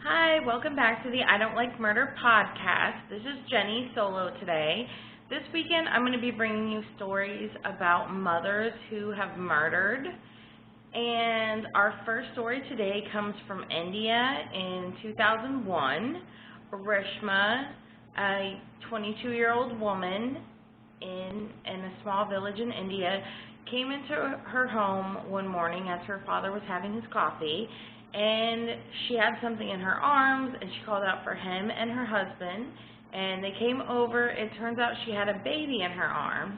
Hi, welcome back to the I Don't Like Murder podcast. This is Jenny solo today. This weekend I'm going to be bringing you stories about mothers who have murdered. And our first story today comes from India in 2001. Reshma, a 22-year-old woman in a small village in India, came into her home one morning as her father was having his coffee, and she had something in her arms, and she called out for him and her husband, and they came over. It turns out she had a baby in her arms,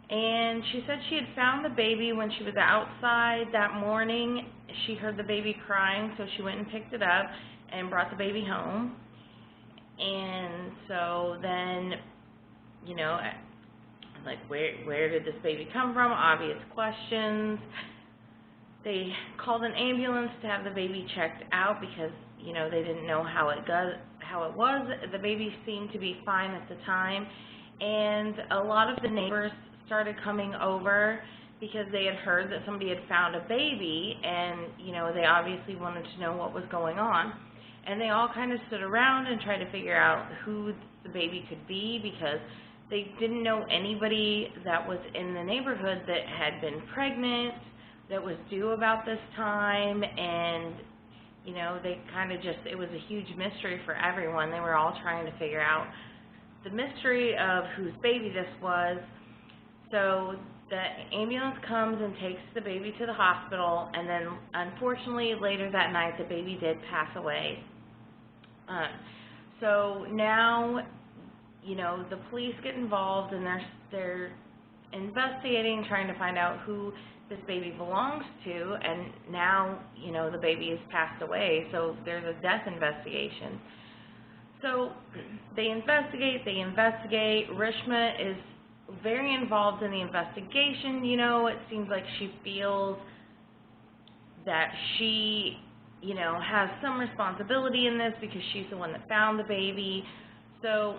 and she said she had found the baby when she was outside that morning. She heard the baby crying, so she went and picked it up and brought the baby home. And so then, like, where did this baby come from? Obvious questions. They called an ambulance to have the baby checked out because, they didn't know how it was. The baby seemed to be fine at the time, and a lot of the neighbors started coming over because they had heard that somebody had found a baby, and, they obviously wanted to know what was going on. And they all kind of stood around and tried to figure out who the baby could be because they didn't know anybody that was in the neighborhood that had been pregnant, that was due about this time, and, they kind of it was a huge mystery for everyone. They were all trying to figure out the mystery of whose baby this was. So the ambulance comes and takes the baby to the hospital, and then unfortunately later that night the baby did pass away. So now, the police get involved, and they're investigating, trying to find out who this baby belongs to, and now, the baby has passed away, so there's a death investigation. So they investigate. Reshma is very involved in the investigation. It seems like she feels that she has some responsibility in this because she's the one that found the baby. So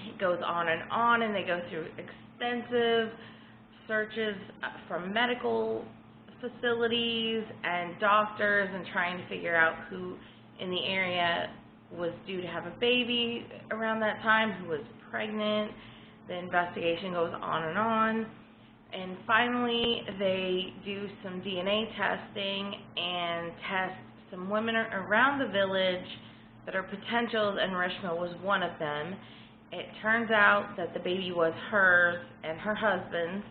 it goes on, and they go through extensive searches from medical facilities and doctors and trying to figure out who in the area was due to have a baby around that time, who was pregnant. The investigation goes on. And finally, they do some DNA testing and test some women around the village that are potentials, and Reshma was one of them. It turns out that the baby was hers and her husband's,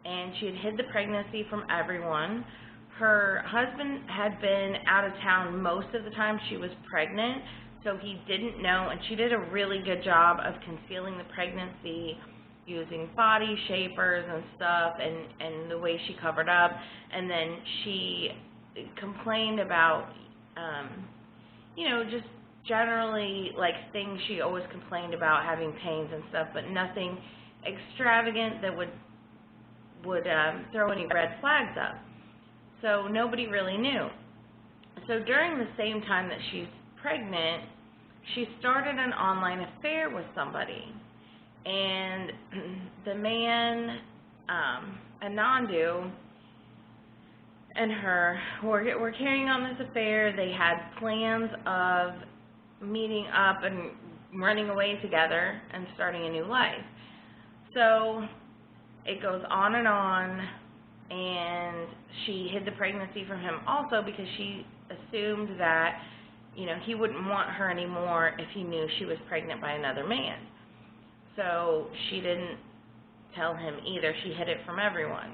and she had hid the pregnancy from everyone. Her husband had been out of town most of the time she was pregnant, so he didn't know, and she did a really good job of concealing the pregnancy using body shapers and stuff, and the way she covered up. And then she complained about, just generally, like, things she always complained about, having pains and stuff, but nothing extravagant that would throw any red flags up. So nobody really knew. So during the same time that she's pregnant, she started an online affair with somebody. And the man, Anandu, and her were carrying on this affair. They had plans of meeting up and running away together and starting a new life. So it goes on, and she hid the pregnancy from him also because she assumed that, he wouldn't want her anymore if he knew she was pregnant by another man. So she didn't tell him either. She hid it from everyone.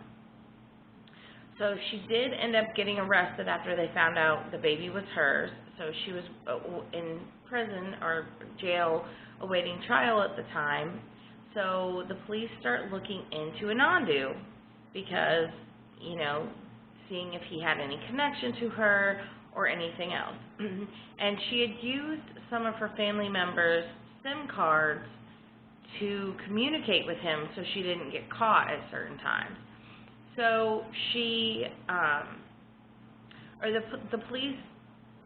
So she did end up getting arrested after they found out the baby was hers. So she was in prison or jail awaiting trial at the time. So the police start looking into Anandu because, seeing if he had any connection to her or anything else. And she had used some of her family members' SIM cards to communicate with him so she didn't get caught at certain times. So she, the police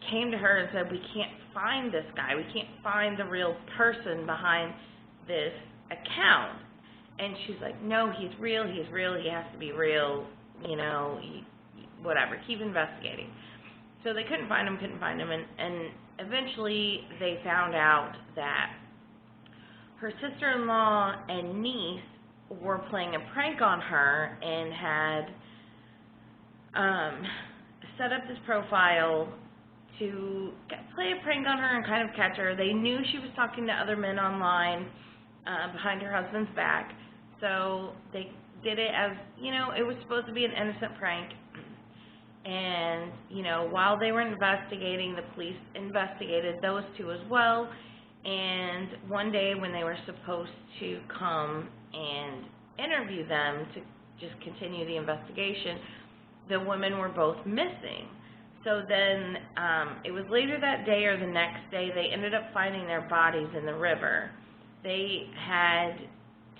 came to her and said, we can't find this guy. We can't find the real person behind this account. And she's like, no, he's real, he has to be real, whatever, keep investigating. So they couldn't find him, and eventually they found out that her sister-in-law and niece were playing a prank on her and had set up this profile to play a prank on her and kind of catch her. They knew she was talking to other men online behind her husband's back, so they did it as, it was supposed to be an innocent prank. And, while they were investigating, the police investigated those two as well. And one day when they were supposed to come and interview them to just continue the investigation, the women were both missing. So then it was later that day or the next day, they ended up finding their bodies in the river. They had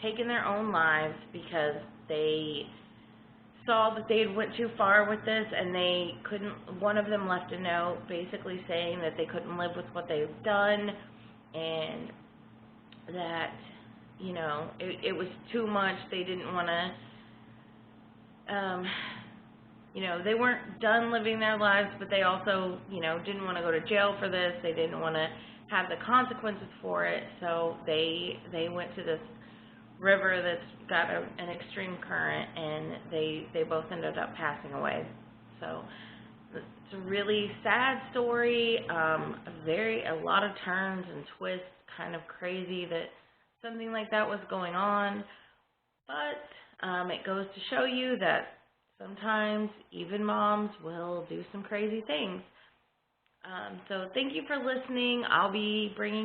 taken their own lives because they saw that they had went too far with this, and they couldn't. One of them left a note basically saying that they couldn't live with what they've done, and that it was too much. They didn't want to they weren't done living their lives, but they also didn't want to go to jail for this. They didn't want to have the consequences for it, so they went to this river that's got an extreme current, and they both ended up passing away. So it's a really sad story, a lot of turns and twists, kind of crazy that something like that was going on, but it goes to show you that sometimes even moms will do some crazy things. So thank you for listening. I'll be bringing you